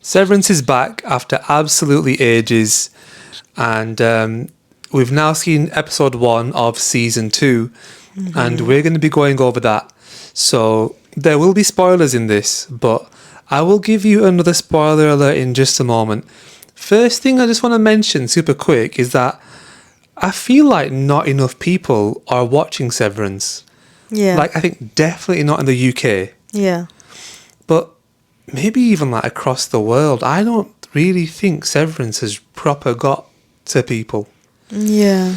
Severance is back after absolutely ages, and we've now seen episode 1 of season 2, and we're going to be going over that. So there will be spoilers in this, but I will give you another spoiler alert in just a moment. First thing I just want to mention super quick is that I feel like not enough people are watching Severance. Yeah. Like, I think definitely not in the UK. Yeah. But maybe even like across the world. I don't really think Severance has proper got to people. Yeah.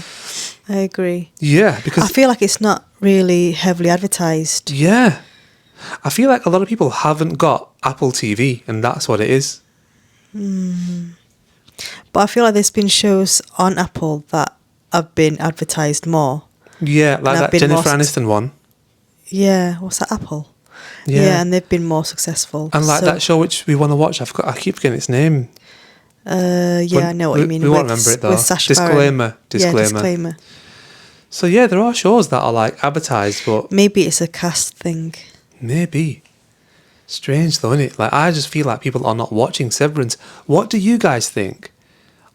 I agree. Yeah, because... I feel like it's not really heavily advertised. Yeah. I feel like a lot of people haven't got Apple TV, and that's what it is. But I feel like there's been shows on Apple that have been advertised more. Yeah, like that Jennifer Aniston one. Yeah, what's that, Apple? Yeah, and they've been more successful. And like that show which we want to watch, I keep forgetting its name. I know what you mean. We won't remember it though. With Sacha Disclaimer. Yeah, disclaimer. So yeah, there are shows that are like advertised, but... Maybe it's a cast thing. Maybe. Strange though, isn't it? Like, I just feel like people are not watching Severance. What do you guys think?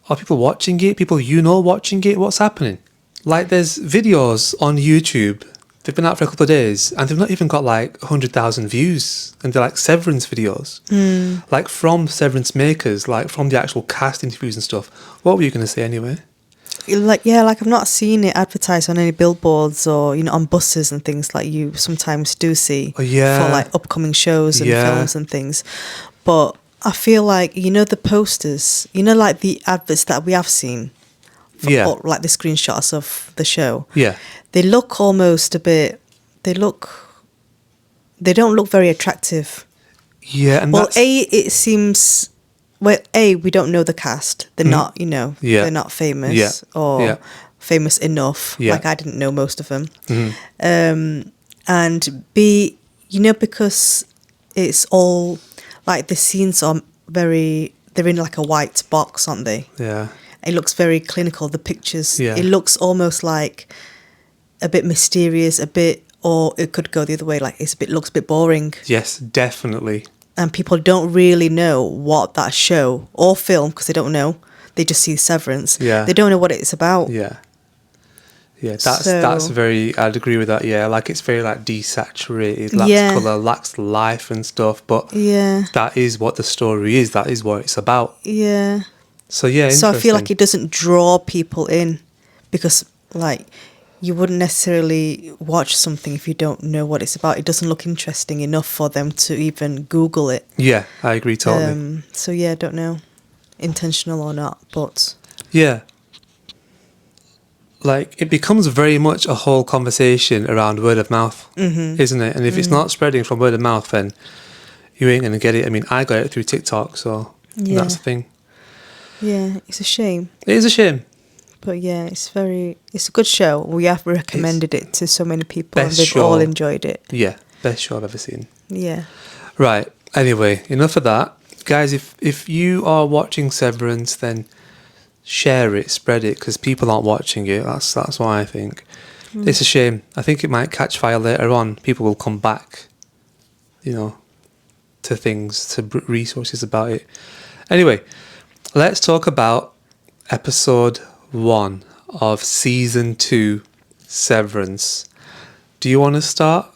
Are people watching it? People you know watching it? What's happening? Like, there's videos on YouTube. They've been out for a couple of days, and they've not even got like 100,000 views. And they're like Severance videos. Like, from Severance makers, like from the actual cast interviews and stuff. What were you going to say anyway? Like I've not seen it advertised on any billboards or, you know, on buses and things like you sometimes do see. Oh, yeah. For like upcoming shows and films and things. But I feel like, you know, the posters, you know, like the adverts that we have seen. Or like the screenshots of the show. Yeah. They look almost a bit, they don't look very attractive. Yeah. And it seems... Well, we don't know the cast. They're not, you know, they're not famous or famous enough. Yeah. Like, I didn't know most of them. And B, you know, because it's all, like, the scenes are they're in like a white box, aren't they? Yeah. It looks very clinical, the pictures. Yeah. It looks almost like a bit mysterious, or it could go the other way, like looks a bit boring. Yes, definitely. And people don't really know what that show or film, because they don't know. They just see Severance. Yeah. They don't know what it's about. Yeah. Yeah, that's very... I'd agree with that, yeah. Like, it's very, like, desaturated, lacks colour, lacks life and stuff. But that is what the story is. That is what it's about. Yeah. So, yeah, So I feel like it doesn't draw people in, because, like... You wouldn't necessarily watch something if you don't know what it's about. It doesn't look interesting enough for them to even Google it. Yeah, I agree totally. So yeah, I don't know, intentional or not, but... Yeah. Like, it becomes very much a whole conversation around word of mouth, isn't it? And if it's not spreading from word of mouth, then you ain't going to get it. I mean, I got it through TikTok, so that's the thing. Yeah, it's a shame. It is a shame. But yeah, it's a good show. We have recommended it to so many people and they've all enjoyed it. Yeah, best show I've ever seen. Yeah. Right, anyway, enough of that. Guys, if you are watching Severance, then share it, spread it, because people aren't watching it. That's what I think. It's a shame. I think it might catch fire later on. People will come back, you know, to things, to resources about it. Anyway, let's talk about episode 1 of season 2, Severance. Do you want to start?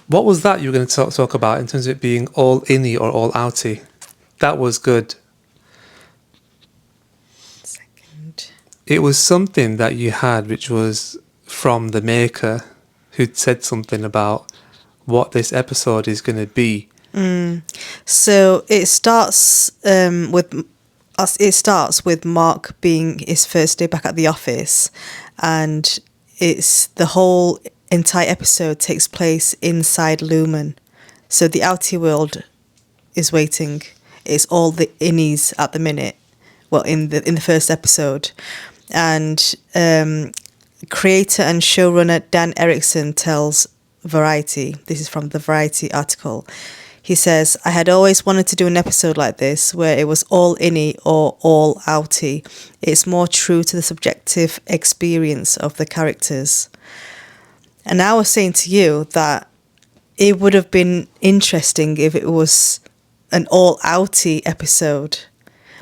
What was that you were going to talk about in terms of it being all inny or all outy? That was good. Second. It was something that you had which was from the maker, who'd said something about what this episode is going to be. So it starts with Mark being his first day back at the office, and it's the whole entire episode takes place inside Lumen. So the outer world is waiting. It's all the innies at the minute. Well, in the first episode, and creator and showrunner Dan Erickson tells Variety. This is from the Variety article. He says, I had always wanted to do an episode like this where it was all innie or all outy. It's more true to the subjective experience of the characters. And I was saying to you that it would have been interesting if it was an all-outy episode.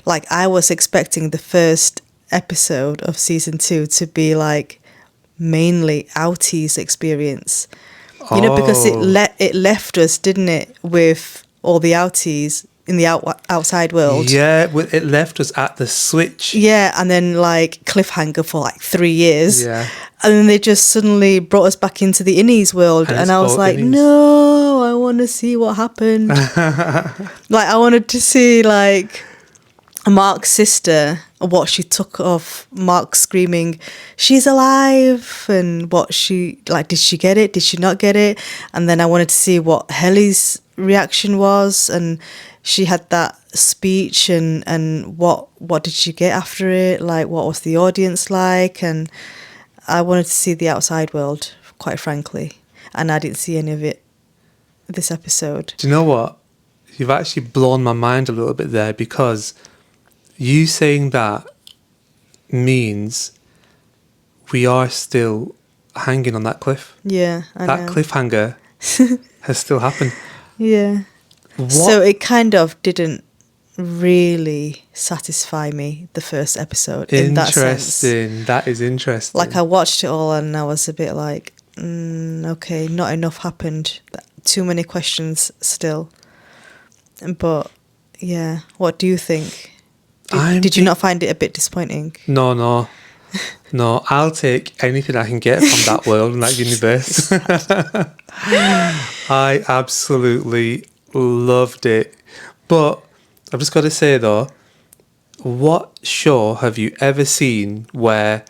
Like, I was expecting the first episode of season 2 to be like mainly outies experience. You know, because it left us, didn't it, with all the outies in the outside world. Yeah, it left us at the switch. Yeah, and then like cliffhanger for like 3 years. Yeah. And then they just suddenly brought us back into the innies world. And I was like, innies. no, I want to see what happened. Like, I wanted to see like Mark's sister, what she took of Mark screaming, she's alive, and what she, like, did she get it? Did she not get it? And then I wanted to see what Helly's reaction was, and she had that speech, and what did she get after it? Like, what was the audience like? And I wanted to see the outside world, quite frankly, and I didn't see any of it this episode. Do you know what? You've actually blown my mind a little bit there, because you saying that means we are still hanging on that cliff. Yeah, I that know. cliffhanger has still happened. Yeah. What? So it kind of didn't really satisfy me, the first episode, in that sense. Interesting. That is interesting. Like, I watched it all and I was a bit like, okay, not enough happened. Too many questions still. But, yeah, what do you think? Did you not find it a bit disappointing? No. I'll take anything I can get from that world and that universe. I absolutely loved it. But I've just got to say though, what show have you ever seen where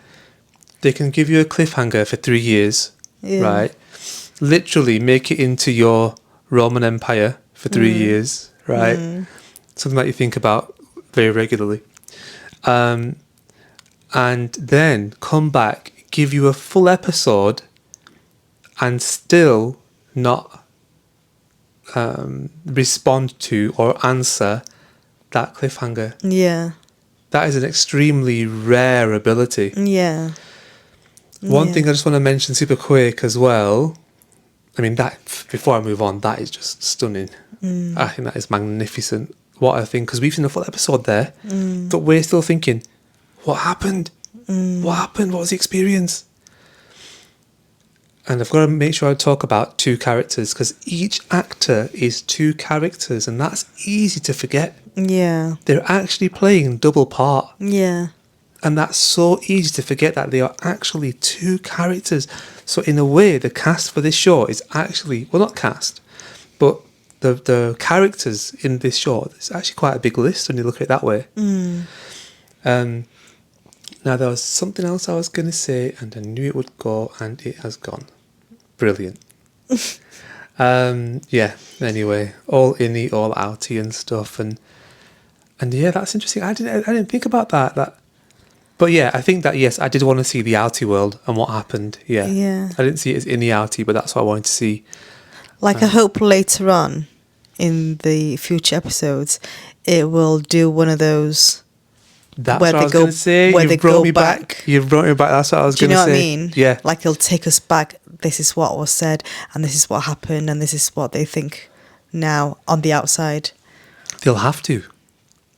they can give you a cliffhanger for 3 years, right? Literally make it into your Roman Empire for 3 years, right? Something that you think about very regularly. And then come back, give you a full episode, and still not respond to or answer that cliffhanger. Yeah. That is an extremely rare ability. Yeah. One thing I just want to mention super quick as well. I mean, that, before I move on, that is just stunning. I think that is magnificent. What I think, because we've seen a full episode there, but we're still thinking, what happened? What happened? What was the experience? And I've got to make sure I talk about 2 characters, because each actor is 2 characters, and that's easy to forget. Yeah. They're actually playing double part. Yeah. And that's so easy to forget that they are actually 2 characters. So in a way, the cast for this show is actually, well, not cast, but the characters in this show, it's actually quite a big list when you look at it that way. Now, there was something else I was going to say, and I knew it would go, and it has gone. Brilliant. Yeah, anyway, all innie, all outy and stuff. And yeah, that's interesting. I didn't think about that. But yeah, I think that, yes, I did want to see the outy world and what happened. Yeah. I didn't see it as innie outy, but that's what I wanted to see. Like, I hope later on in the future episodes, it will do one of those. That's what I was going to say. You've brought me back. You've brought me back. That's what I was going to say. Do you know what I mean? Yeah. Like, it'll take us back. This is what was said, and this is what happened, and this is what they think now on the outside. They'll have to.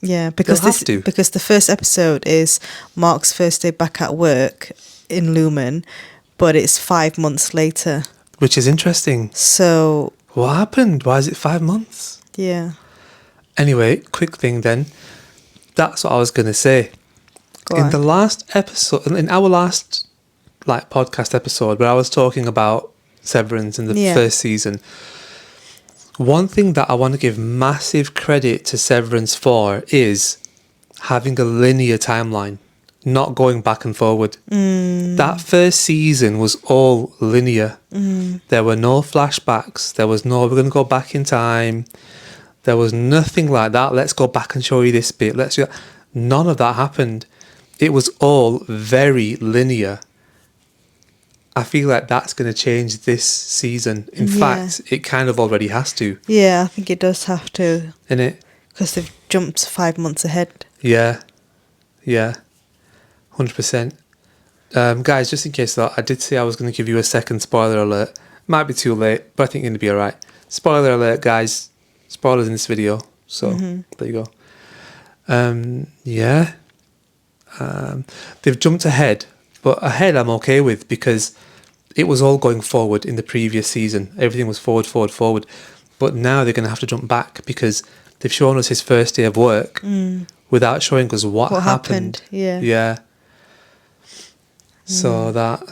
Yeah, because because the first episode is Mark's first day back at work in Lumen, but it's 5 months later. Which is interesting. So what happened? Why is it 5 months? Yeah. Anyway, quick thing then. That's what I was going to say. In the last episode, in our last podcast episode, where I was talking about Severance in the first season, one thing that I want to give massive credit to Severance for is having a linear timeline, not going back and forward. That first season was all linear. There were no flashbacks. There was no, we're going to go back in time. There was nothing like that. Let's go back and show you this bit. Let's do that. None of that happened. It was all very linear. I feel like that's going to change this season. In fact, it kind of already has to. Yeah, I think it does have to. Innit? Because they've jumped 5 months ahead. Yeah. 100%. Guys, just in case though, I did say I was going to give you a second spoiler alert. Might be too late, but I think you're going to be alright. Spoiler alert, guys. Spoilers in this video. So there you go. Yeah. They've jumped ahead, but ahead I'm okay with because it was all going forward in the previous season. Everything was forward, forward, forward. But now they're going to have to jump back because they've shown us his first day of work without showing us what happened. Yeah. Yeah. So that...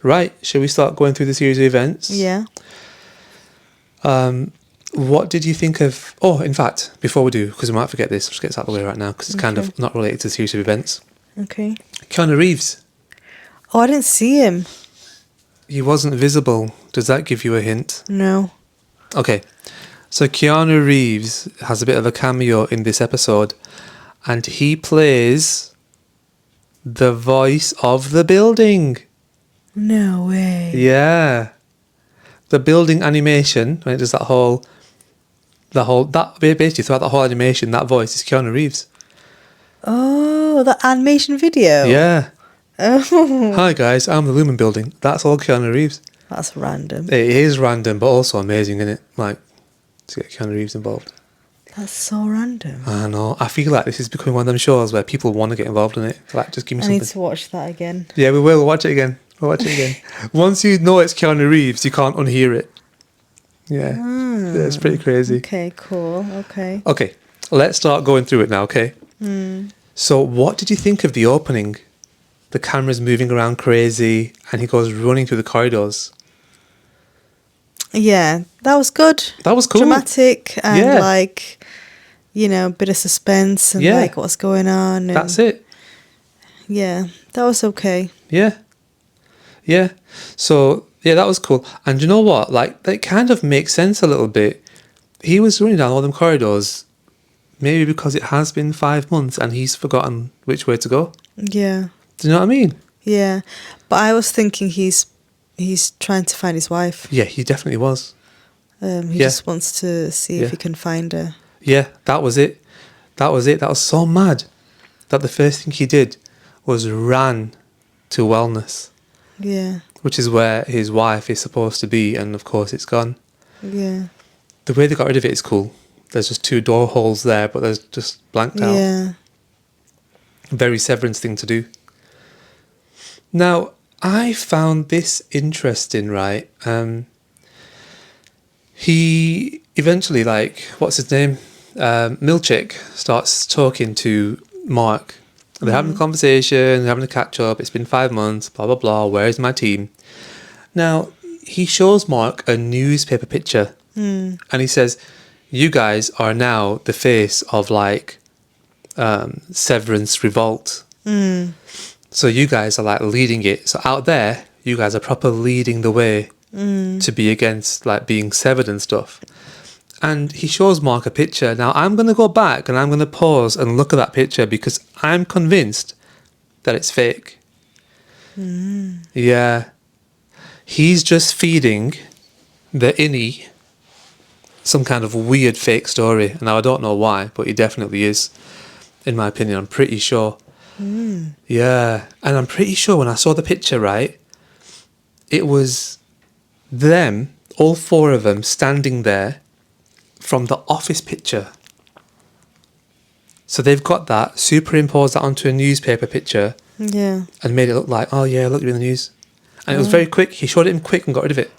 right, shall we start going through the series of events? Yeah. What did you think of... Oh, in fact, before we do, because we might forget this, I'll just get this out of the way right now because it's kind of not related to the series of events. Okay. Keanu Reeves. Oh, I didn't see him. He wasn't visible. Does that give you a hint? No. Okay. So Keanu Reeves has a bit of a cameo in this episode and he plays the voice of the building. No way. Yeah. The building animation, when it does that basically throughout the whole animation, that voice is Keanu Reeves. Oh, that animation video. Yeah. Oh. Hi guys, I'm the Lumen Building. That's all Keanu Reeves. That's random. It is random, but also amazing, isn't it? Like, to get Keanu Reeves involved. That's so random. I know. I feel like this is becoming one of them shows where people want to get involved in it. Like, just give me I something. need to watch that again. Yeah, we will. We'll watch it again. Once you know it's Keanu Reeves, you can't unhear it. Yeah. Yeah, it's pretty crazy. Okay, cool. Okay. Okay, let's start going through it now, okay? So what did you think of the opening? The camera's moving around crazy and he goes running through the corridors. Yeah, that was good. That was cool. Dramatic and Yeah. like, you know, a bit of suspense and Yeah. like what's going on. And That's it. Yeah, that was okay. Yeah. Yeah. So, yeah, that was cool. And you know what? Like, that kind of makes sense a little bit. He was running down all them corridors, maybe because it has been 5 months and he's forgotten which way to go. Yeah. Do you know what I mean? Yeah. But I was thinking he's trying to find his wife. Yeah, he definitely was. He Yeah. just wants to see Yeah. if he can find her. Yeah, that was it. That was it. That was so mad that the first thing he did was ran to wellness, Yeah. which is where his wife is supposed to be, and of course it's gone. Yeah. The way they got rid of it is cool. There's just 2 door holes there, but there's just blanked out. Yeah. Very Severance thing to do. Now, I found this interesting, right? He eventually, like, what's his name? Milchick starts talking to Mark. They're having a conversation, they're having a catch up. It's been 5 months, blah, blah, blah. Where's my team? Now, he shows Mark a newspaper picture and he says, you guys are now the face of, like, Severance Revolt. So you guys are, like, leading it. So out there, you guys are proper leading the way to be against, like, being severed and stuff. And he shows Mark a picture. Now, I'm going to go back and I'm going to pause and look at that picture because I'm convinced that it's fake. Yeah. He's just feeding the innie some kind of weird fake story. Now, I don't know why, but he definitely is. In my opinion, I'm pretty sure. Yeah. And I'm pretty sure when I saw the picture, right, it was them, all 4 of them, standing there from the Office picture. So they've got that, superimposed that onto a newspaper picture Yeah. and made it look like, oh yeah, look, you're in the news. And it was very quick. He showed it in quick and got rid of it.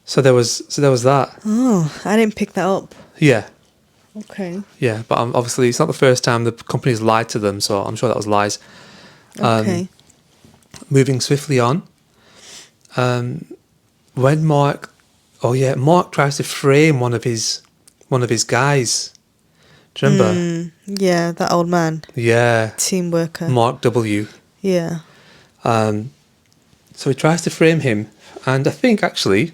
So there was that. Oh, I didn't pick that up. Yeah. Okay. Yeah, but obviously it's not the first time the company's lied to them, so I'm sure that was lies. Okay. Moving swiftly on. When Mark tries to frame one of his guys. Do you remember? Yeah, that old man. Yeah. Team worker. Mark W. Yeah. So he tries to frame him, and I think actually,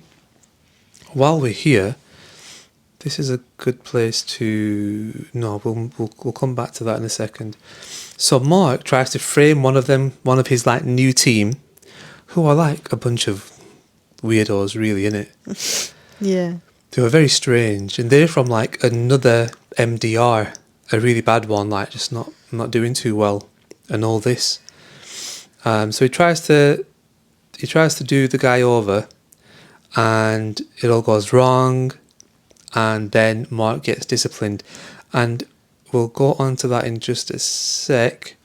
while we're here, this is a good place to... No, we'll come back to that in a second. So Mark tries to frame one of his, like, new team, who are like a bunch of weirdos, really, innit? Yeah. They were very strange, and they're from, like, another MDR, a really bad one, like, just not doing too well, and all this. So he tries to do the guy over, and it all goes wrong, and then Mark gets disciplined. And we'll go on to that in just a sec.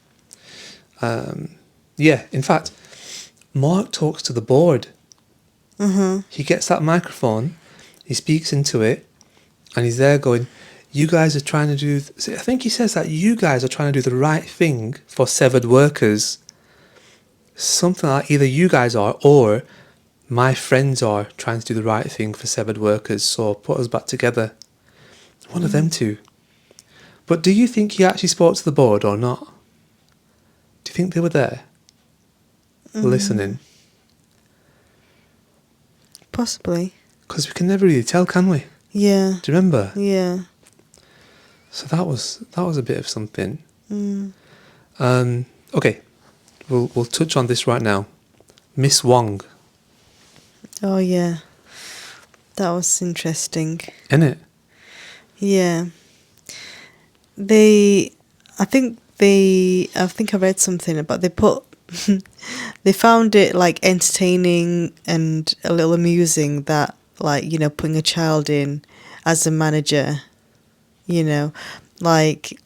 Yeah, in fact, Mark talks to the board. He gets that microphone, he speaks into it, and he's there going, you guys are trying to do... I think he says that you guys are trying to do the right thing for severed workers. Something like either you guys are or my friends are trying to do the right thing for severed workers, so put us back together. One of them two. But do you think he actually spoke to the board or not? Do you think they were there? Listening? Possibly. Because we can never really tell, can we? Yeah. Do you remember? Yeah. So that was a bit of something. Okay, we'll touch on this right now. Miss Wong. Oh, yeah. That was interesting. Isn't it? Yeah. I think I read something about they found it like entertaining and a little amusing that, like, you know, putting a child in as a manager, you know, like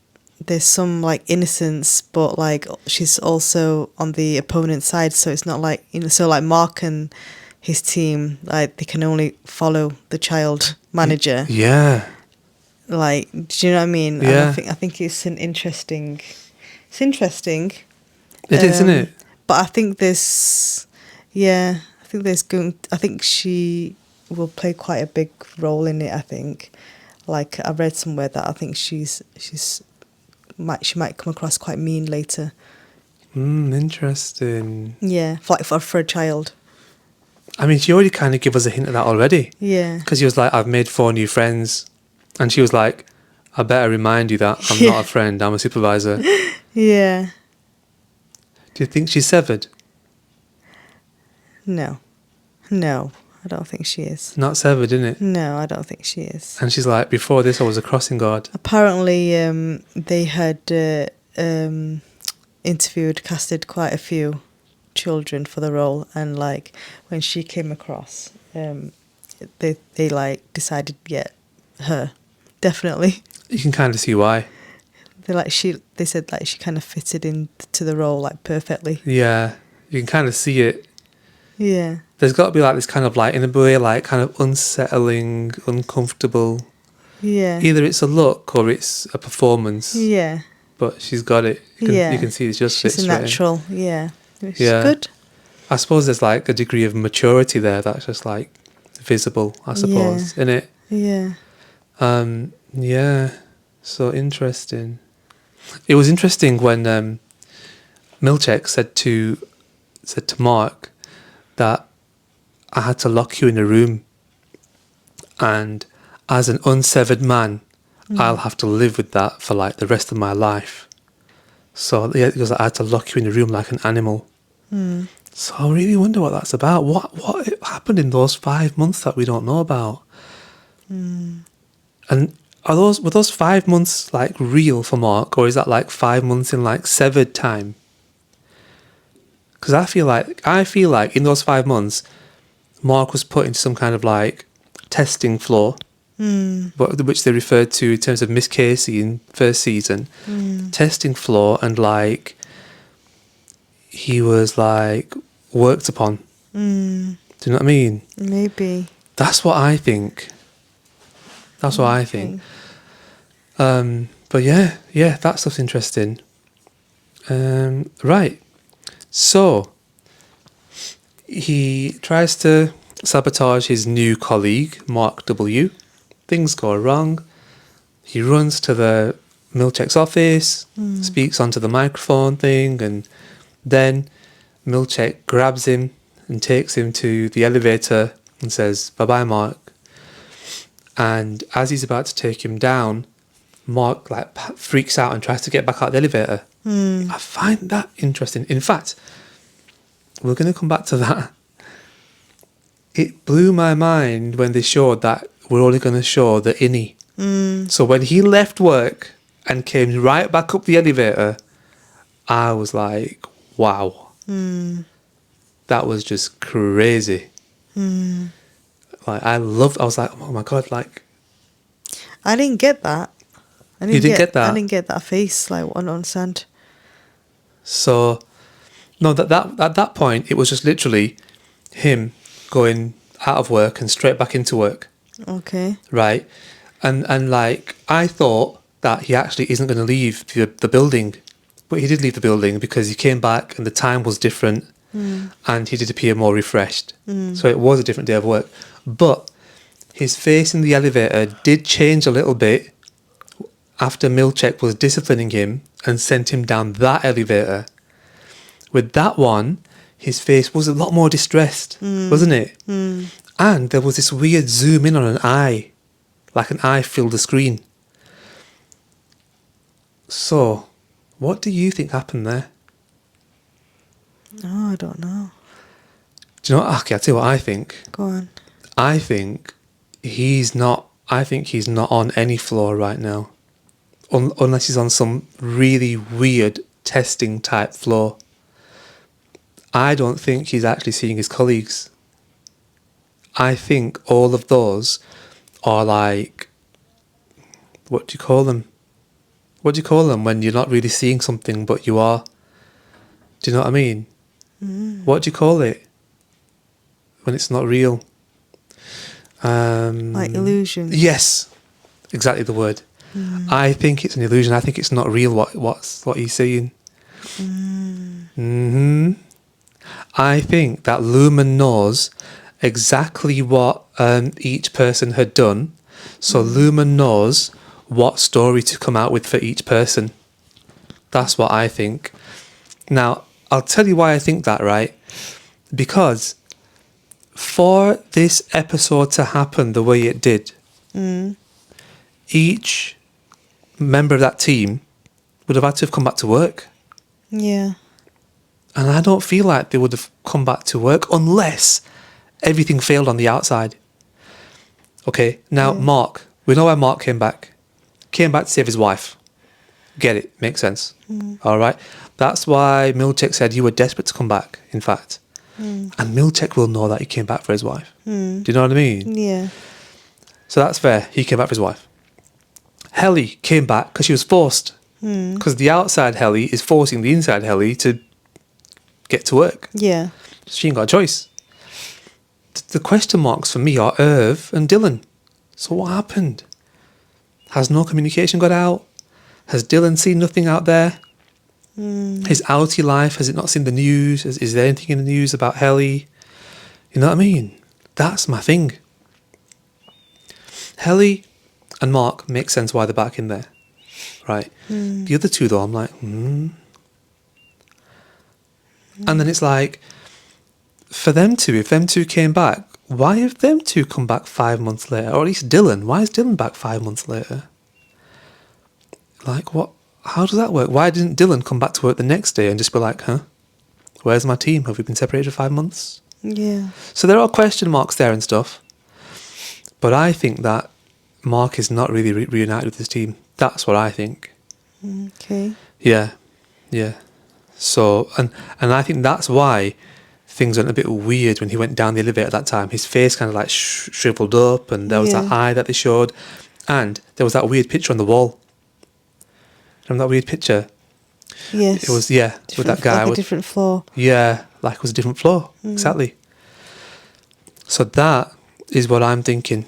there's some like innocence, but like she's also on the opponent's side, so it's not like, you know, so like Mark and his team, like they can only follow the child manager. Yeah. Like, do you know what I mean? Yeah. And I think it's interesting. It is, isn't it? But I think I think she will play quite a big role in it. I think, like I read somewhere that I think she might come across quite mean later. Interesting. Yeah, for a child. I mean, she already kind of gave us a hint of that already. Yeah. Because he was like, I've made 4 new friends. And she was like, I better remind you that I'm not a friend, I'm a supervisor. Yeah. Do you think she's severed? No, I don't think she is. Not severed, isn't it? No, I don't think she is. And she's like, before this I was a crossing guard. Apparently, they had casted quite a few children for the role, and like when she came across, they like decided, yeah, her, definitely. You can kind of see why. They said like she kind of fitted into the role like perfectly. Yeah, you can kind of see it. Yeah. There's got to be like this kind of like, in a way, like kind of unsettling, uncomfortable. Yeah. Either it's a look or it's a performance. Yeah. But she's got it. You can see it's just fits She's a right in. natural. Yeah. Which Yeah. is good. I suppose there's like a degree of maturity there that's just like visible, I suppose, isn't it? Yeah. Yeah. So interesting. It was interesting when Milchek said to Mark that I had to lock you in a room, and as an unsevered man, I'll have to live with that for like the rest of my life. So yeah, because I had to lock you in a room like an animal. So I really wonder what that's about. What happened in those 5 months that we don't know about? And were those 5 months like real for Mark, or is that like 5 months in like severed time? Because I feel like in those 5 months, Mark was put into some kind of like testing floor, which they referred to in terms of Miss Casey in first season, testing floor, and like he was like worked upon. Do you know what I mean? Maybe. That's what I think. That's what I think. But yeah, that stuff's interesting. Right. So he tries to sabotage his new colleague, Mark W. Things go wrong. He runs to the Milchek's office, speaks onto the microphone thing, and then Milchek grabs him and takes him to the elevator and says, "Bye-bye, Mark." And as he's about to take him down, Mark like freaks out and tries to get back out of the elevator. I find that interesting. In fact, we're going to come back to that. It blew my mind when they showed that we're only going to show the innie. So when he left work and came right back up the elevator, I was like, wow. That was just crazy. Like I was like, oh my God, like I didn't get that. You didn't get that? I didn't get that face. Like, I don't understand. So, no, that at that point, it was just literally him going out of work and straight back into work, Okay. right? And like, I thought that he actually isn't going to leave the building, but he did leave the building because he came back and the time was different, and he did appear more refreshed. So it was a different day of work, but his face in the elevator did change a little bit after Milchek was disciplining him and sent him down that elevator. With that one, his face was a lot more distressed, wasn't it? And there was this weird zoom in on an eye, like an eye filled the screen. So, what do you think happened there? Oh, I don't know. Do you know what? Okay, I'll tell you what I think. Go on. I think he's not on any floor right now. Unless he's on some really weird testing type floor. I don't think he's actually seeing his colleagues. I think all of those are like, what do you call them? What do you call them when you're not really seeing something but you are? Do you know what I mean? What do you call it when it's not real? Like illusion. Yes, exactly the word. I think it's an illusion. I think it's not real what he's seeing. I think that Lumen knows exactly what each person had done, so Lumen knows what story to come out with for each person. That's what I think. Now, I'll tell you why I think that, right? Because for this episode to happen the way it did, each member of that team would have had to have come back to work. Yeah. And I don't feel like they would have come back to work unless everything failed on the outside. Okay, now Mark, we know why Mark came back. Came back to save his wife. Get it, makes sense. All right, that's why Milchek said you were desperate to come back, in fact. And Milchek will know that he came back for his wife. Do you know what I mean? Yeah. So that's fair, he came back for his wife. Helly came back because she was forced. Because the outside Helly is forcing the inside Helly to get to work. Yeah. She ain't got a choice. The question marks for me are Irv and Dylan. So what happened? Has no communication got out? Has Dylan seen nothing out there? His outie life, has it not seen the news? Is there anything in the news about Helly? You know what I mean? That's my thing. Helly and Mark make sense why they're back in there. Right? The other two though, I'm like, And then it's like, for them two, if them two came back, why have them two come back 5 months later? Or at least Dylan. Why is Dylan back 5 months later? Like, what? How does that work? Why didn't Dylan come back to work the next day and just be like, where's my team? Have we been separated for 5 months? Yeah. So there are question marks there and stuff. But I think that Mark is not really reunited with his team. That's what I think. Okay. Yeah. So, and I think that's why things went a bit weird when he went down the elevator at that time. His face kind of like shriveled up, and there was that eye that they showed, and there was that weird picture on the wall. Remember that weird picture? Yes. It was, with that guy. Like a different floor. Yeah, like it was a different floor. Exactly. So that is what I'm thinking.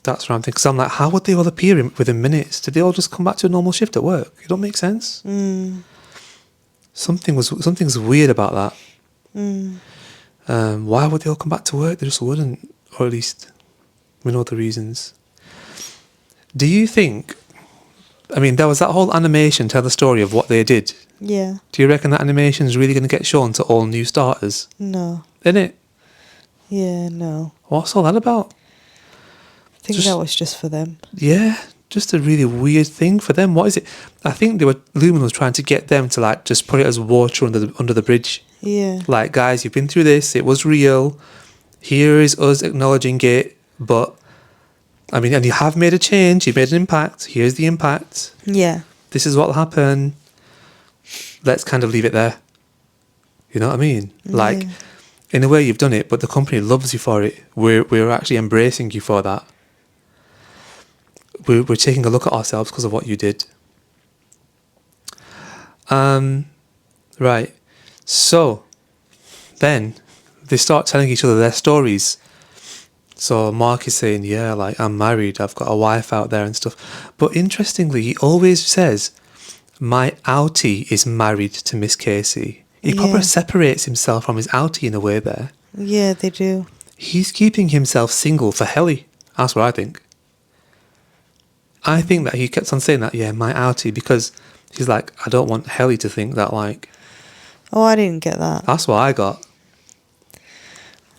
That's what I'm thinking. Because I'm like, how would they all appear within minutes? Did they all just come back to a normal shift at work? It don't make sense. Something's weird about that. Why would they all come back to work? They just wouldn't. Or at least we know the reasons. Do you think... I mean, there was that whole animation tell the story of what they did. Yeah. Do you reckon that animation is really going to get shown to all new starters? No. Isn't it? Yeah, no. What's all that about? I think that was just for them. Yeah, just a really weird thing for them. What is it? I think Lumen was trying to get them to like just put it as water under the bridge. Yeah. Like, guys, you've been through this. It was real. Here is us acknowledging it. But, I mean, and you have made a change. You've made an impact. Here's the impact. Yeah. This is what will happen. Let's kind of leave it there. You know what I mean? Like, in a way you've done it, but the company loves you for it. We're actually embracing you for that. we're taking a look at ourselves because of what you did. Right. So then they start telling each other their stories. So Mark is saying, yeah, like, I'm married, I've got a wife out there and stuff. But interestingly, he always says, my outie is married to Miss Casey. He Yeah. probably separates himself from his outie in a way there. Yeah, they do. He's keeping himself single for Helly. That's what I think. I think that he kept on saying that, yeah, my outie, because he's like, I don't want Helly to think that, like... Oh, I didn't get that. That's what I got.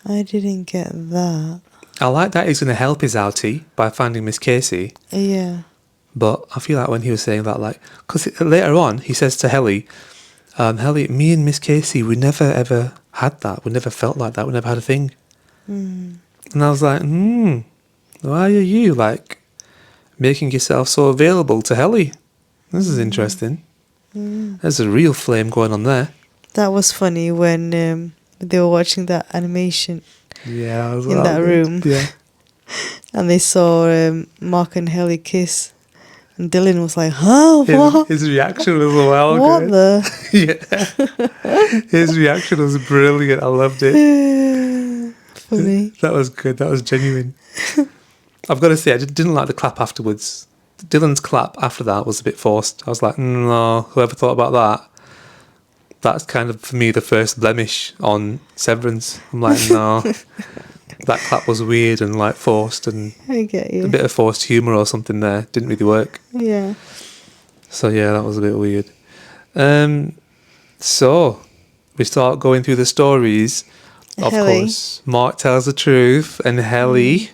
I didn't get that. I like that he's going to help his outie by finding Miss Casey. Yeah. But I feel like when he was saying that, like... Because later on, he says to Helly, Helly, me and Miss Casey, we never ever had that. We never felt like that. We never had a thing. And I was like, why are you, like, making yourself so available to Helly? This is interesting. There's a real flame going on there. That was funny when they were watching that animation Yeah, I was in that room. Yeah. And they saw Mark and Helly kiss. And Dylan was like, huh? What? His reaction was well What good. the? Yeah. His reaction was brilliant. I loved it. Funny. That was good. That was genuine. I've got to say, I didn't like the clap afterwards. Dylan's clap after that was a bit forced. I was like, no, whoever thought about that? That's kind of, for me, the first blemish on Severance. I'm like, no. That clap was weird and, like, forced, and I get you. a bit of forced humour or something there. Didn't really work. Yeah. So, yeah, that was a bit weird. So, we start going through the stories. Of Helly. course, Mark tells the truth, and Helly,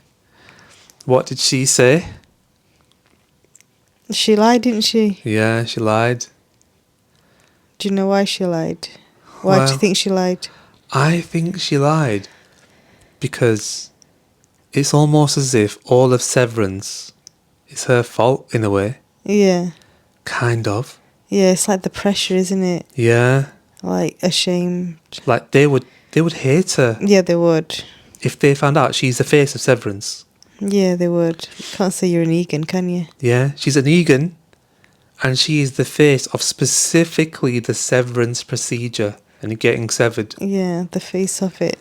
what did she say? She lied, didn't she? Yeah, she lied. Do you know why she lied? Why do Well, you think she lied? I think she lied because it's almost as if all of Severance is her fault in a way. Yeah. Kind of. Yeah, it's like the pressure, isn't it? Yeah. Like, ashamed. Like, they would hate her Yeah, they would. if they found out she's the face of Severance. Yeah, they would. You can't say you're an Egan, can you? Yeah, she's an Egan, and she is the face of specifically the severance procedure and getting severed. Yeah, the face of it.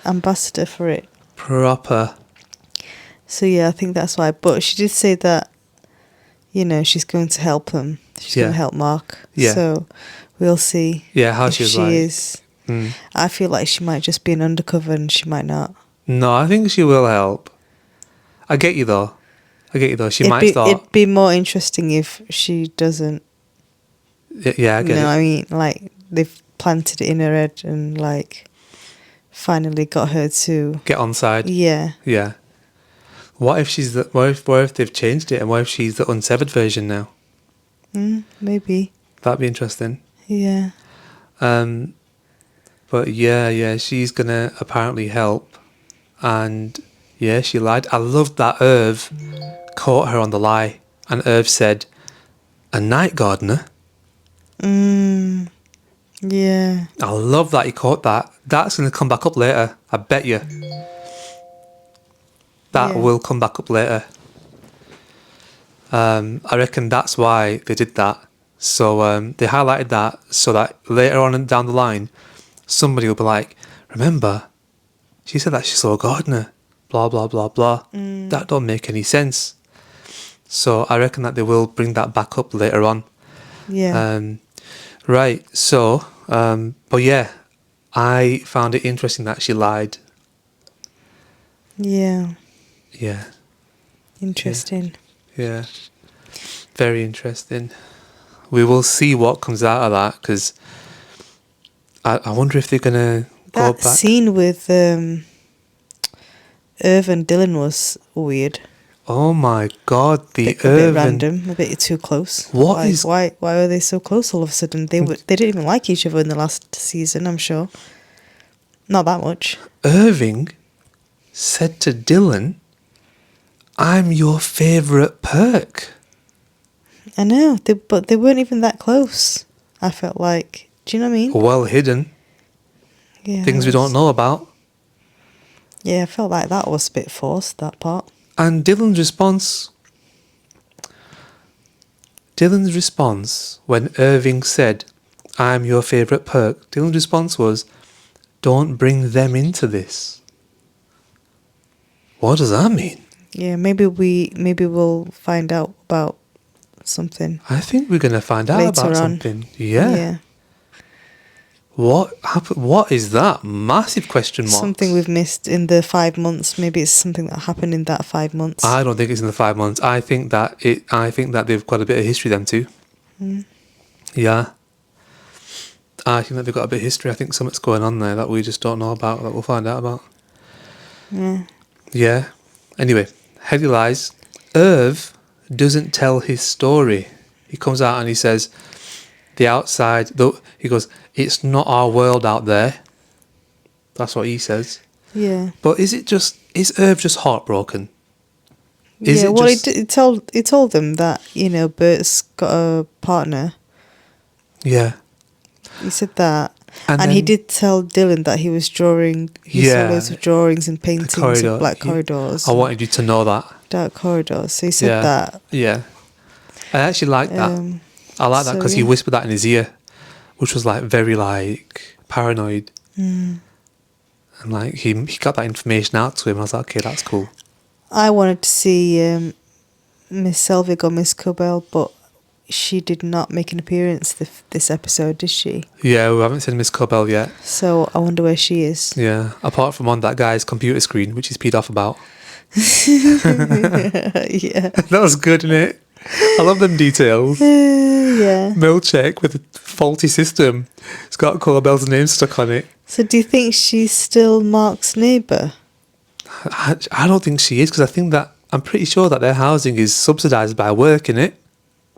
Ambassador for it. Proper. So yeah, I think that's why. But she did say that, you know, she's going to help him. She's going Yeah. to help Mark. Yeah. So we'll see. Yeah, how if she's she like. is. I feel like she might just be an undercover and she might not. No, I think she will help. I get you though. She might start. It'd be more interesting if she doesn't. Yeah, I get it. I mean, like, they've planted it in her head and, like, finally got her to... Get on side. Yeah. Yeah. What if she's the? What if they've changed it, and what if she's the unsevered version now? Maybe. That'd be interesting. Yeah. But yeah, she's gonna apparently help, and yeah, she lied. I loved that Irv caught her on the lie, and Irv said, "A night gardener." Yeah. I love that he caught that. That's gonna come back up later. I bet you. That Yeah. will come back up later. I reckon that's why they did that. So they highlighted that so that later on and down the line, somebody will be like, remember, she said that she saw a gardener, blah, blah, blah, blah. That don't make any sense. So I reckon that they will bring that back up later on. Yeah. Right, so, but yeah, I found it interesting that she lied. Yeah. Yeah, Interesting. yeah. Very interesting. We will see what comes out of that, because I wonder if they're going to go That back. scene with Irv and Dylan was weird. Oh my God, the A bit Irvin. random, a bit too close. What why, is- Why are they so close all of a sudden? They didn't even like each other in the last season, I'm sure. Not that much. Irving said to Dylan, I'm your favourite perk. I know, but they weren't even that close. I felt like, do you know what I mean? Well hidden. Yeah, Things we that don't was- know about. Yeah, I felt like that was a bit forced, that part. And Dylan's response, Dylan's response when Irving said, "I'm your favourite perk," Dylan's response was, "Don't bring them into this." What does that mean? Yeah, maybe we'll find out about something I think we're going to find out later about on. something. Yeah. What happened? What is that? Massive question mark. Something we've missed in the 5 months. Maybe it's something that happened in that 5 months. I don't think it's in the 5 months. I think that they've got a bit of history, them two. Mm. Yeah. I think that they've got a bit of history. I think something's going on there that we just don't know about, that we'll find out about. Yeah. Yeah. Anyway, Hedy lies. Irv doesn't tell his story. He comes out and he says, the outside, though, he goes, "It's not our world out there." That's what he says. Yeah. But is Irv just heartbroken? He told them that, Bert's got a partner. Yeah. He said that. And then, he did tell Dylan that he was drawing. He saw loads of drawings and paintings of black corridors. I wanted you to know that. Dark corridors. So he said that. Yeah. I actually like that. I like that because he whispered that in his ear, which was like very like paranoid. Mm. And like he got that information out to him. I was like, okay, that's cool. I wanted to see Miss Selvig or Miss Cobell, but she did not make an appearance this episode, did she? Yeah, we haven't seen Miss Cobell yet. So I wonder where she is. Yeah, apart from on that guy's computer screen, which he's peed off about. Yeah. That was good, isn't it? I love them details. Yeah. Milchek with a faulty system. It's got Cobell's name stuck on it. So do you think she's still Mark's neighbour? I don't think she is, because I'm pretty sure that their housing is subsidised by work, innit?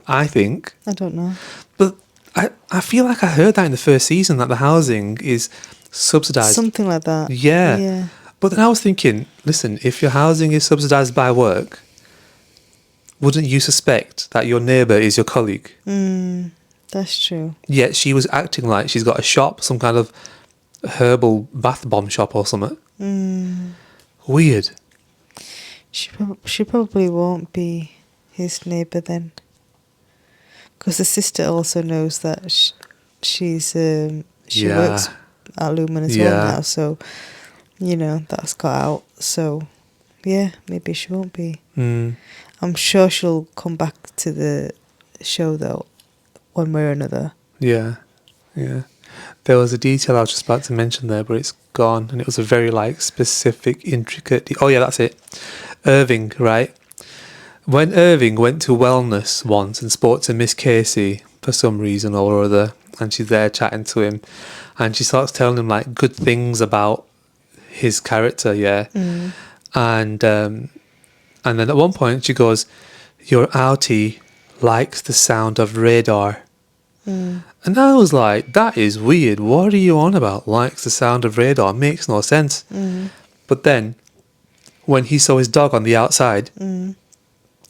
I think. I don't know. But I feel like I heard that in the first season, that the housing is subsidised. Something like that. Yeah. Yeah. But then I was thinking, listen, if your housing is subsidised by work, wouldn't you suspect that your neighbour is your colleague? That's true. Yet she was acting like she's got a shop, some kind of herbal bath bomb shop or something. Weird. She probably won't be his neighbour then. Because the sister also knows that she works at Lumen as well now, so that's got out. So yeah, maybe she won't be. I'm sure she'll come back to the show though, one way or another. Yeah. There was a detail I was just about to mention there, but it's gone, and it was a very specific, intricate. Oh yeah, that's it. Irving, right? When Irving went to wellness once and spoke to Miss Casey for some reason or other, and she's there chatting to him, and she starts telling him like good things about his character, and then at one point she goes, "Your outie likes the sound of radar." And I was like, that is weird. What are you on about? Likes the sound of radar? Makes no sense. But then, when he saw his dog on the outside,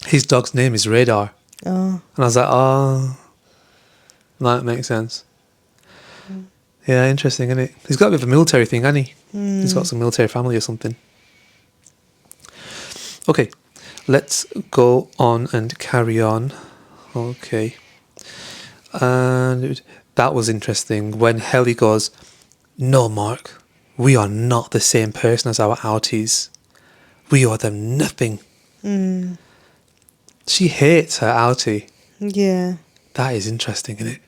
his dog's name is Radar. Oh. And I was like, oh, that makes sense. Yeah, interesting, isn't it? He's got a bit of a military thing, hasn't he? He's got some military family or something. Okay, let's go on and carry on. Okay. And that was interesting when Helly goes, "No, Mark, we are not the same person as our outies. We owe them nothing." She hates her outie. Yeah. That is interesting, isn't it?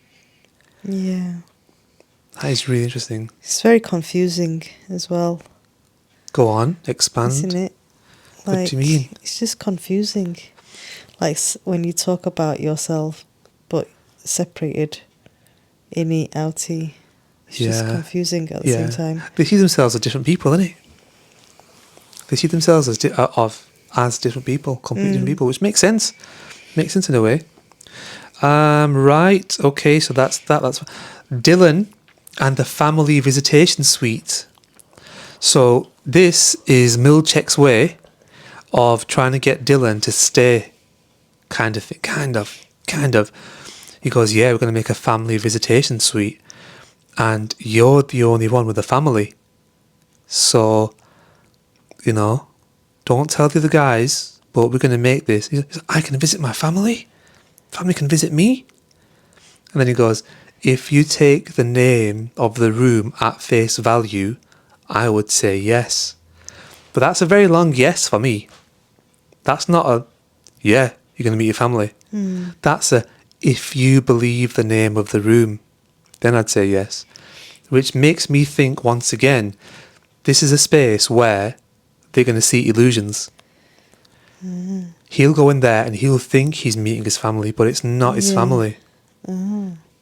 Yeah. That is really interesting. It's very confusing as well. Go on, expand. Isn't it? What do you mean? It's just confusing. Like when you talk about yourself, but separated, innie, outie. It's just confusing at the same time. They see themselves as different people, innit? They see themselves as different people, completely different people, which makes sense. Makes sense in a way. Right, okay, so that's that. That's Dylan and the family visitation suite. So this is Milchek's way of trying to get Dylan to stay, kind of. He goes, yeah, we're going to make a family visitation suite, and you're the only one with a family. So, don't tell the other guys, but we're going to make this. He goes, I can visit my family? family can visit me? And then he goes, if you take the name of the room at face value, I would say yes. But that's a very long yes for me. That's not a, yeah, you're going to meet your family. That's a, if you believe the name of the room, then I'd say yes. Which makes me think, once again, this is a space where they're going to see illusions. He'll go in there and he'll think he's meeting his family, but it's not his family.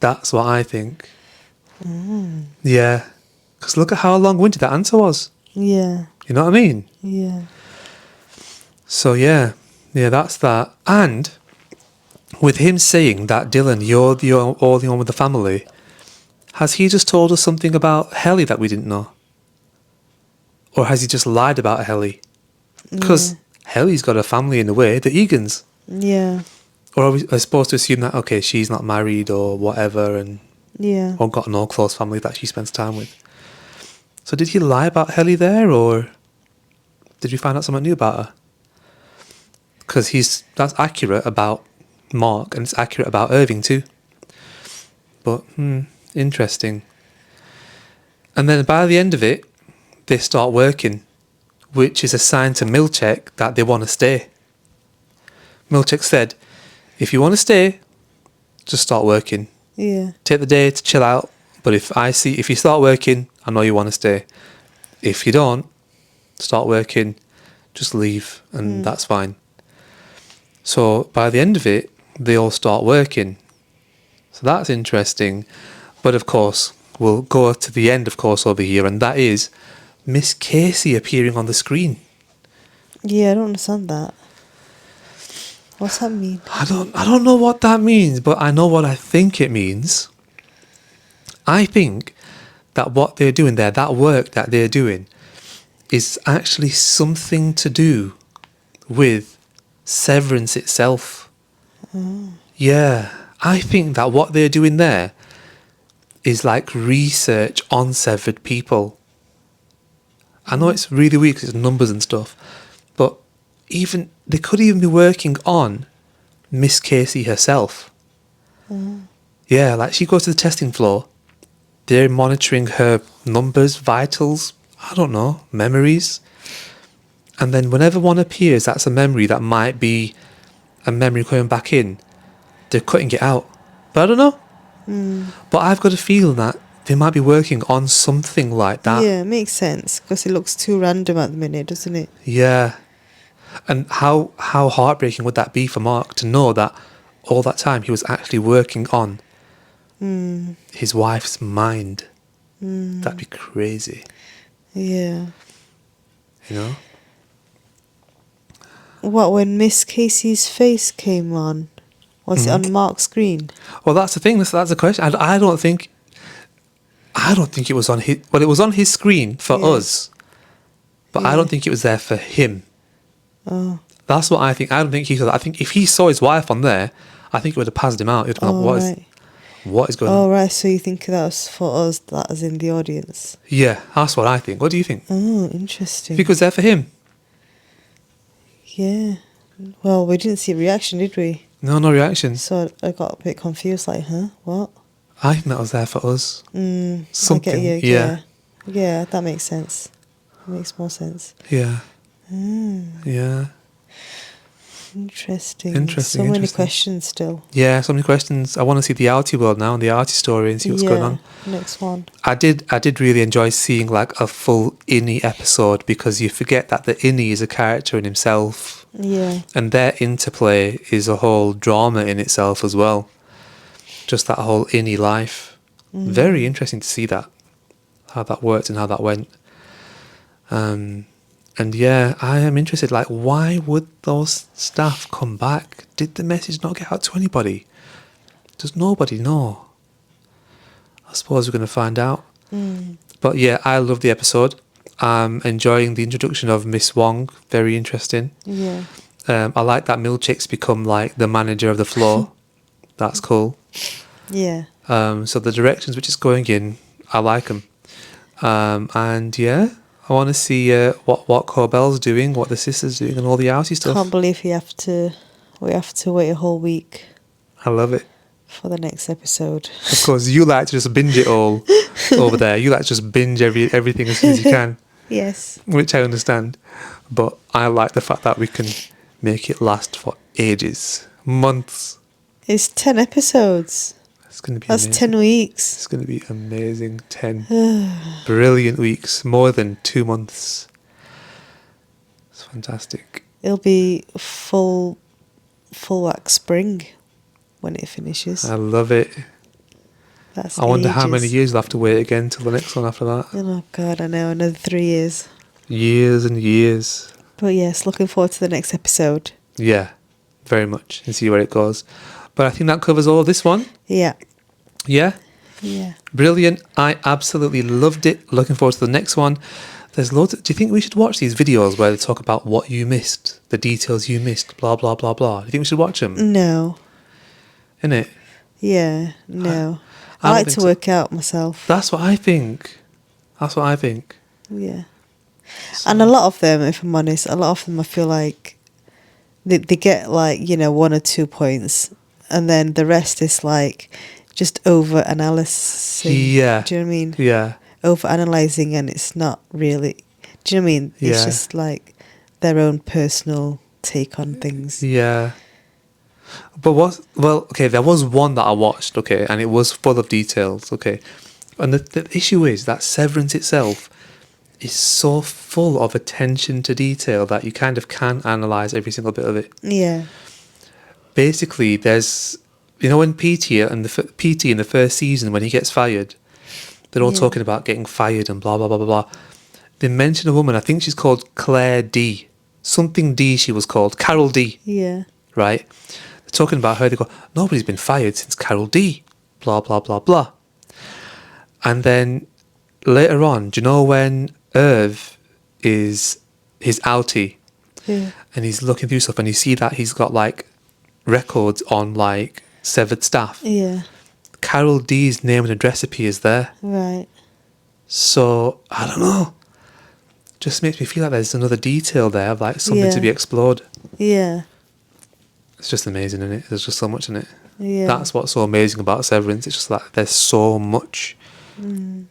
That's what I think. Yeah. Because look at how long-winded that answer was. Yeah. You know what I mean? Yeah. So yeah, that's that. And with him saying that, Dylan, you're the only one with the family, has he just told us something about Helly that we didn't know? Or has he just lied about Helly? Because Helly's got a family in a way, the Egans. Yeah. Or are we supposed to assume that, okay, she's not married or whatever, and Yeah. or got no close family that she spends time with? So did he lie about Helly there, or did we find out something new about her? Because that's accurate about Mark, and it's accurate about Irving too. But, interesting. And then by the end of it, they start working, which is a sign to Milchek that they want to stay. Milchek said, if you want to stay, just start working. Yeah. Take the day to chill out, but if you start working, I know you want to stay. If you don't, start working, just leave, and that's fine. So by the end of it, they all start working. So that's interesting. But of course, we'll go to the end, of course, over here, and that is Miss Casey appearing on the screen. Yeah, I don't understand that. What's that mean? I don't know what that means, but I know what I think it means. I think that what they're doing there, that work that they're doing, is actually something to do with Severance itself. Yeah, I think that what they're doing there is like research on severed people. I know it's really weird because it's numbers and stuff, but they could even be working on Miss Casey herself. Yeah, like she goes to the testing floor, they're monitoring her numbers, vitals, I don't know, memories. And then whenever one appears, that's a memory that might be a memory coming back in, they're cutting it out. But I don't know. But I've got a feeling that they might be working on something like that. Yeah, it makes sense because it looks too random at the minute, doesn't it? Yeah. And how heartbreaking would that be for Mark to know that all that time he was actually working on his wife's mind? That'd be crazy. Yeah. You know? What, when Miss Casey's face came on? Was it on Mark's screen? Well, that's the thing. That's the question. I don't think it was on his... Well, it was on his screen for us. But I don't think it was there for him. Oh. That's what I think. I don't think he saw that. I think if he saw his wife on there, I think it would have passed him out. He'd have gone, what is going on? Oh, right. So you think that was for us, that is in the audience? Yeah, that's what I think. What do you think? Oh, interesting. You think it was there for him? Yeah. Well, we didn't see a reaction, did we? No reaction. So I got a bit confused, like, huh? What? I think that was there for us. Something. I get you, yeah. Yeah, that makes sense. It makes more sense. Yeah. Yeah. Interesting. So many questions still. Yeah, so many questions. I want to see the Artie world now and the Artie story and see what's going on. Next one. I did really enjoy seeing like a full Innie episode, because you forget that the Innie is a character in himself. Yeah. And their interplay is a whole drama in itself as well. Just that whole Innie life. Very interesting to see that. How that worked and how that went. And yeah, I am interested, like, why would those staff come back? Did the message not get out to anybody? Does nobody know? I suppose we're going to find out. But yeah, I love the episode. I'm enjoying the introduction of Miss Wong. Very interesting. Yeah. I like that Milchick's become like the manager of the floor. That's cool. Yeah. So the directions which it's going in, I like them. And yeah, I want to see what Corbell's doing, what the sister's doing, and all the Artie stuff. Can't believe we have to wait a whole week. I love it. for the next episode. Of course, you like to just binge it all over there. You like to just binge everything as soon as you can, Yes. which I understand. But I like the fact that we can make it last for ages, months. It's 10 episodes. It's going to be That's amazing. 10 weeks. It's going to be amazing. 10 brilliant weeks, more than 2 months. It's fantastic. It'll be full whack spring when it finishes. I love it. That's I wonder how many ages. years we'll have to wait again till the next one after that. Oh God, I know, another 3 years. Years and years. But yes, looking forward to the next episode. Yeah, very much. And see where it goes. But I think that covers all of this one. Yeah. Yeah? Yeah. Brilliant. I absolutely loved it. Looking forward to the next one. There's loads. Do you think we should watch these videos where they talk about what you missed, the details you missed, blah, blah, blah, blah? Do you think we should watch them? No. Innit? Yeah. No. I I don't like think to so. work out myself. That's what I think. That's what I think. Yeah. And a lot of them, if I'm honest, a lot of them I feel like they get like, 1 or 2 points, and then the rest is like just over analysis. Yeah. Do you know what I mean? Yeah. Over analysing, and it's not really. Do you know what I mean? It's Yeah. just like their own personal take on things. Yeah. But okay, there was one that I watched, okay, and it was full of details, okay. And the issue is that Severance itself is so full of attention to detail that you kind of can analyse every single bit of it. Yeah. Basically, there's, when PT in the first season, when he gets fired, they're all Yeah. talking about getting fired and blah, blah, blah, blah, blah. They mention a woman, I think she's called Claire D. Something D she was called, Carol D, Yeah. right? They're talking about her, they go, nobody's been fired since Carol D, blah, blah, blah, blah. And then later on, do you know when Irv is his outie Yeah. and he's looking through stuff and you see that he's got like records on like severed staff? Yeah. Carol D's name and address appears there. Right. So, I don't know. Just makes me feel like there's another detail there of like something to Yeah. be explored. Yeah. It's just amazing, isn't it? There's just so much in it. Yeah. That's what's so amazing about Severance. It's just like there's so much.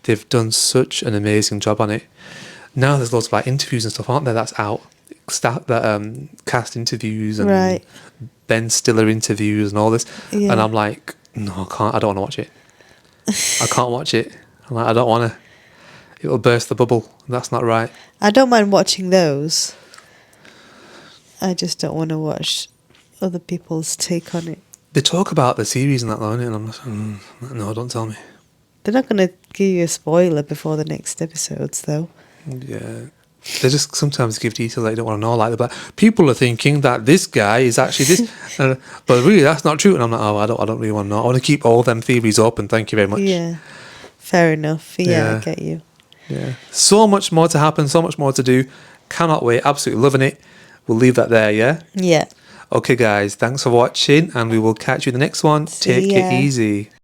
They've done such an amazing job on it. Now there's loads of like interviews and stuff, aren't there? That's out. Cast interviews and Right. Ben Stiller interviews and all this. Yeah. And I'm like, no, I can't. I don't want to watch it. I can't watch it. I'm like, I don't want to. It'll burst the bubble. That's not right. I don't mind watching those. I just don't want to watch other people's take on it. They talk about the series and that, though, innit? And I'm just, no, don't tell me. They're not going to give you a spoiler before the next episodes, though. Yeah. They just sometimes give details that you don't want to know. Like, people are thinking that this guy is actually this, but really that's not true. And I'm like, oh, I don't really want to know. I want to keep all them theories open. Thank you very much. Yeah. Fair enough. Yeah, Yeah. I get you. Yeah. So much more to happen. So much more to do. Cannot wait. Absolutely loving it. We'll leave that there. Yeah. Yeah. Okay, guys. Thanks for watching, and we will catch you in the next one. See Take ya. it easy.